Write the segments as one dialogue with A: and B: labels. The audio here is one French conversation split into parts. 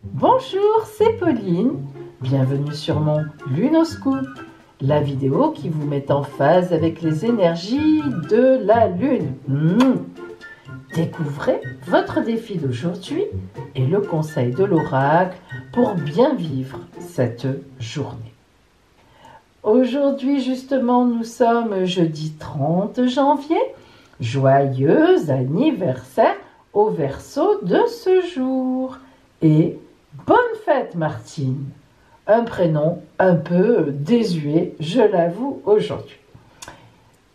A: Bonjour, c'est Pauline. Bienvenue sur mon Lunoscope, la vidéo qui vous met en phase avec les énergies de la Lune. Découvrez votre défi d'aujourd'hui et le conseil de l'oracle pour bien vivre cette journée. Aujourd'hui, justement, nous sommes jeudi 30 janvier. Joyeux anniversaire au Verseau de ce jour. Et bonne fête, Martine. Un prénom un peu désuet, je l'avoue, aujourd'hui.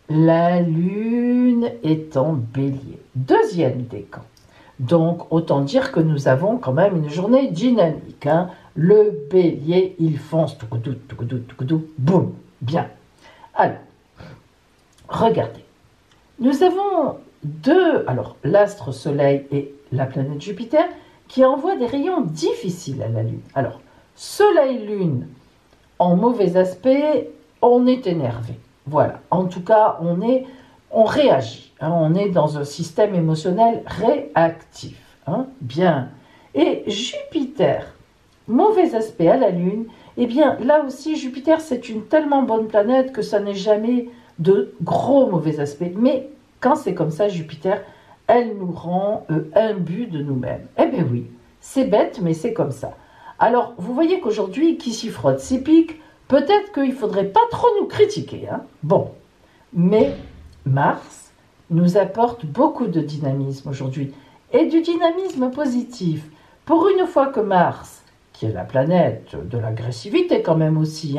A: La Lune est en Bélier, deuxième décan. Donc, autant dire que nous avons quand même une journée dynamique. Le Bélier, il fonce, boum, bien. Alors, regardez. Nous avons l'astre Soleil et la planète Jupiter, qui envoient des rayons difficiles à la Lune. Alors, Soleil-Lune, en mauvais aspect, on est énervé. Voilà, en tout cas, on réagit. On est dans un système émotionnel réactif. Bien. Et Jupiter, mauvais aspect à la Lune, eh bien, là aussi, Jupiter, c'est une tellement bonne planète que ça n'est jamais de gros mauvais aspects. Mais quand c'est comme ça, Jupiter, elle nous rend imbus de nous-mêmes. Eh bien oui, c'est bête, mais c'est comme ça. Alors, vous voyez qu'aujourd'hui, qui s'y frotte s'y pique, peut-être qu'il ne faudrait pas trop nous critiquer. Bon, mais Mars nous apporte beaucoup de dynamisme aujourd'hui, et du dynamisme positif. Pour une fois que Mars, qui est la planète de l'agressivité quand même aussi,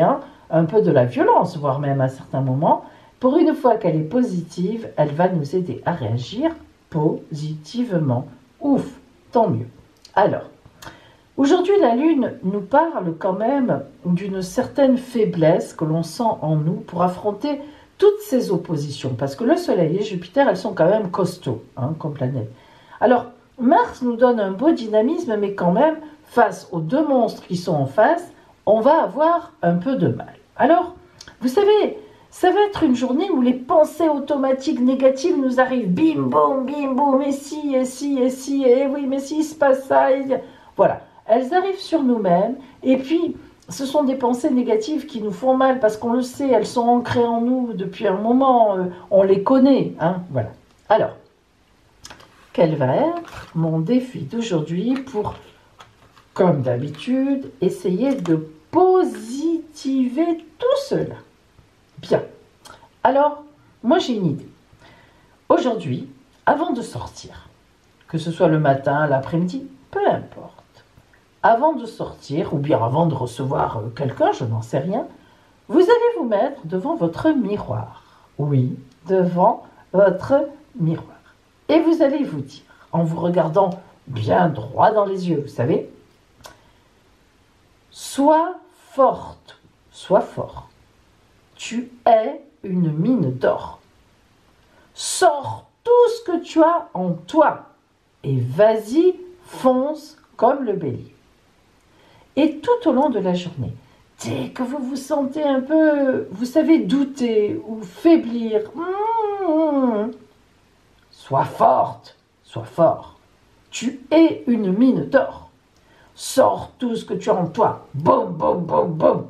A: un peu de la violence, voire même à certains moments, pour une fois qu'elle est positive, elle va nous aider à réagir positivement. Ouf, tant mieux. Alors, aujourd'hui, la Lune nous parle quand même d'une certaine faiblesse que l'on sent en nous pour affronter toutes ces oppositions. Parce que le Soleil et Jupiter, elles sont quand même costauds comme planète. Alors, Mars nous donne un beau dynamisme, mais quand même, face aux deux monstres qui sont en face, on va avoir un peu de mal. Alors, vous savez, ça va être une journée où les pensées automatiques négatives nous arrivent. Bim, boum, et si, et oui, mais si, il se passe ça. Voilà, elles arrivent sur nous-mêmes. Et puis, ce sont des pensées négatives qui nous font mal parce qu'on le sait, elles sont ancrées en nous depuis un moment. On les connaît. Voilà. Alors, quel va être mon défi d'aujourd'hui pour, comme d'habitude, essayer de positiver tout cela? Bien. Alors, moi j'ai une idée. Aujourd'hui, avant de sortir, que ce soit le matin, l'après-midi, peu importe, avant de sortir, ou bien avant de recevoir quelqu'un, je n'en sais rien, vous allez vous mettre devant votre miroir. Oui, devant votre miroir. Et vous allez vous dire, en vous regardant bien droit dans les yeux, vous savez, sois forte, sois fort. Tu es une mine d'or. Sors tout ce que tu as en toi et vas-y, fonce comme le bélier. Et tout au long de la journée, dès que vous vous sentez un peu, vous savez, douter ou faiblir, sois forte, sois fort. Tu es une mine d'or. Sors tout ce que tu as en toi. Boum, boum, boum, boum.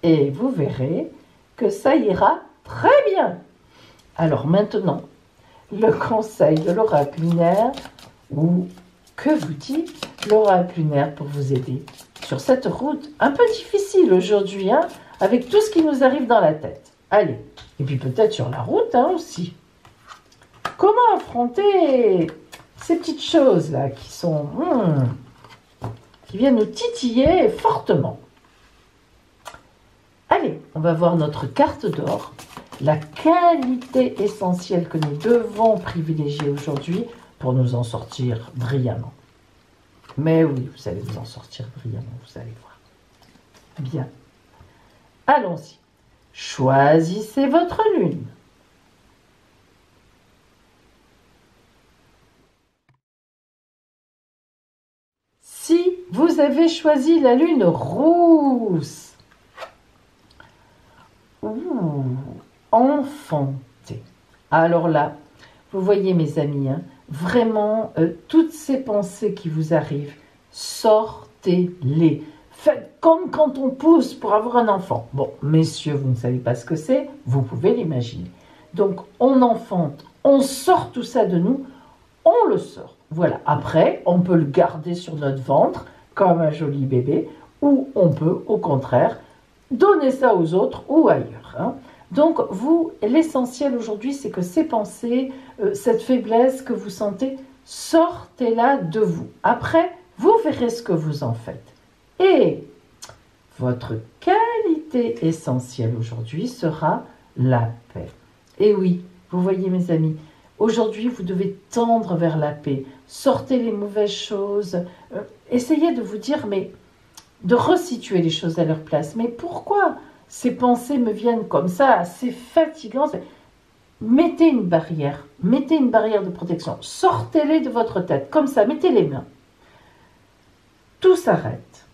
A: Et vous verrez que ça ira très bien. Alors maintenant, le conseil de l'oracle lunaire, ou que vous dit l'oracle lunaire pour vous aider sur cette route un peu difficile aujourd'hui, avec tout ce qui nous arrive dans la tête. Allez, et puis peut-être sur la route aussi. Comment affronter ces petites choses-là qui sont... qui viennent nous titiller fortement? Allez, on va voir notre carte d'or, la qualité essentielle que nous devons privilégier aujourd'hui pour nous en sortir brillamment. Mais oui, vous allez vous en sortir brillamment, vous allez voir. Bien. Allons-y. Choisissez votre lune. Si vous avez choisi la lune rousse, enfanté, alors là, vous voyez mes amis, hein, vraiment, toutes ces pensées qui vous arrivent, sortez-les. Faites comme quand on pousse pour avoir un enfant. Bon, messieurs, vous ne savez pas ce que c'est, vous pouvez l'imaginer. Donc, on enfante, on sort tout ça de nous, on le sort. Voilà, après, on peut le garder sur notre ventre, comme un joli bébé, ou on peut, au contraire, donner ça aux autres ou ailleurs. Hein. Donc, vous, l'essentiel aujourd'hui, c'est que ces pensées, cette faiblesse que vous sentez, sortez-la de vous. Après, vous verrez ce que vous en faites. Et votre qualité essentielle aujourd'hui sera la paix. Et oui, vous voyez mes amis, aujourd'hui vous devez tendre vers la paix. Sortez les mauvaises choses. Essayez de vous dire, mais de resituer les choses à leur place. Mais pourquoi ces pensées me viennent comme ça, assez fatigantes? Mettez une barrière de protection. Sortez-les de votre tête, comme ça, mettez les mains. Tout s'arrête.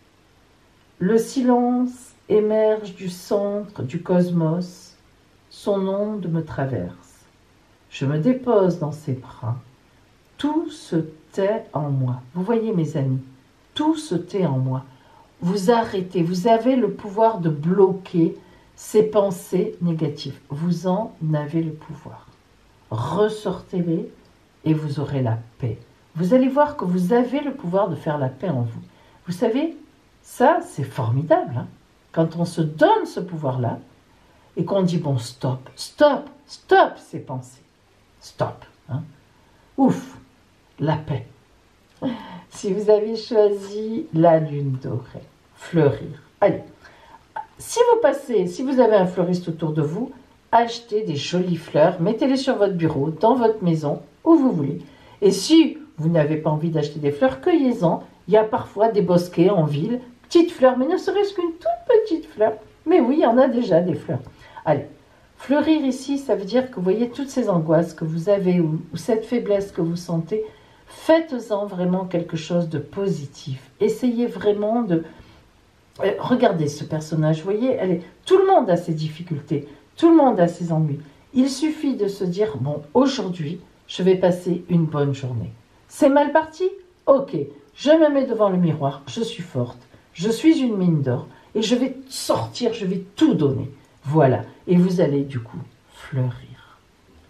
A: Le silence émerge du centre du cosmos. Son onde me traverse. Je me dépose dans ses bras. Tout se tait en moi. Vous voyez mes amis, tout se tait en moi. Vous arrêtez, vous avez le pouvoir de bloquer ces pensées négatives. Vous en avez le pouvoir. Ressortez-les et vous aurez la paix. Vous allez voir que vous avez le pouvoir de faire la paix en vous. Vous savez, ça c'est formidable. Hein, quand on se donne ce pouvoir-là et qu'on dit bon stop, stop, stop ces pensées. Stop. Hein. Ouf, la paix. Si vous avez choisi la lune dorée, fleurir. Allez, si vous avez un fleuriste autour de vous, achetez des jolies fleurs, mettez-les sur votre bureau, dans votre maison, où vous voulez. Et si vous n'avez pas envie d'acheter des fleurs, cueillez-en. Il y a parfois des bosquets en ville, petites fleurs, mais ne serait-ce qu'une toute petite fleur. Mais oui, il y en a déjà des fleurs. Allez, fleurir ici, ça veut dire que vous voyez toutes ces angoisses que vous avez ou cette faiblesse que vous sentez, faites-en vraiment quelque chose de positif. Essayez vraiment de... Regardez ce personnage, vous voyez, tout le monde a ses difficultés, tout le monde a ses ennuis. Il suffit de se dire, bon, aujourd'hui, je vais passer une bonne journée. C'est mal parti? Ok, je me mets devant le miroir, je suis forte, je suis une mine d'or, et je vais sortir, je vais tout donner. Voilà, et vous allez du coup fleurir.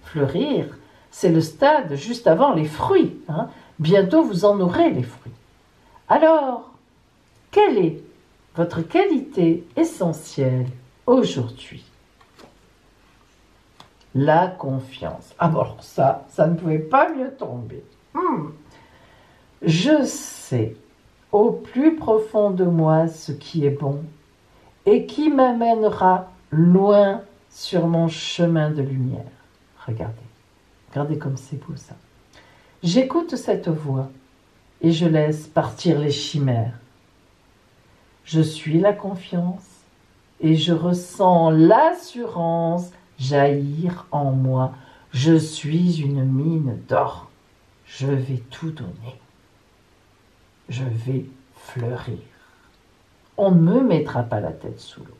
A: Fleurir, c'est le stade juste avant les fruits. Hein. Bientôt, vous en aurez les fruits. Alors, quelle est votre qualité essentielle aujourd'hui? La confiance. Ah bon, alors ça ne pouvait pas mieux tomber. Je sais au plus profond de moi ce qui est bon et qui m'amènera loin sur mon chemin de lumière. Regardez comme c'est beau ça. J'écoute cette voix et je laisse partir les chimères. Je suis la confiance et je ressens l'assurance jaillir en moi. Je suis une mine d'or. Je vais tout donner. Je vais fleurir. On ne me mettra pas la tête sous l'eau.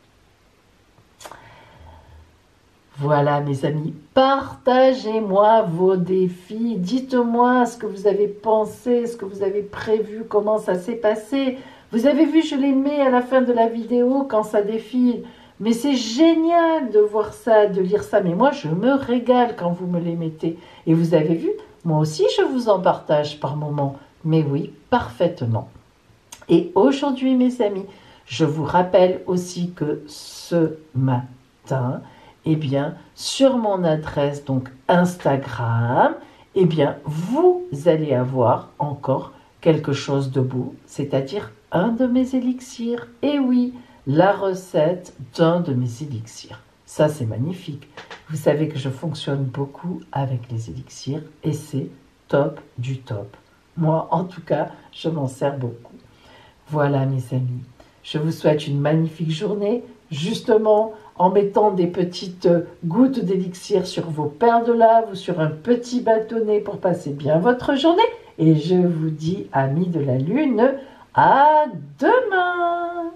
A: Voilà mes amis, partagez-moi vos défis, dites-moi ce que vous avez pensé, ce que vous avez prévu, comment ça s'est passé. Vous avez vu, je les mets à la fin de la vidéo quand ça défile. Mais c'est génial de voir ça, de lire ça. Mais moi, je me régale quand vous me les mettez. Et vous avez vu, moi aussi, je vous en partage par moments. Mais oui, parfaitement. Et aujourd'hui, mes amis, je vous rappelle aussi que ce matin, eh bien, sur mon adresse, donc Instagram, eh bien, vous allez avoir encore quelque chose de beau, c'est-à-dire un de mes élixirs. Et oui, la recette d'un de mes élixirs. Ça, c'est magnifique. Vous savez que je fonctionne beaucoup avec les élixirs et c'est top du top. Moi, en tout cas, je m'en sers beaucoup. Voilà, mes amis. Je vous souhaite une magnifique journée, justement en mettant des petites gouttes d'élixir sur vos paires de lave ou sur un petit bâtonnet pour passer bien votre journée. Et je vous dis, amis de la lune, à demain!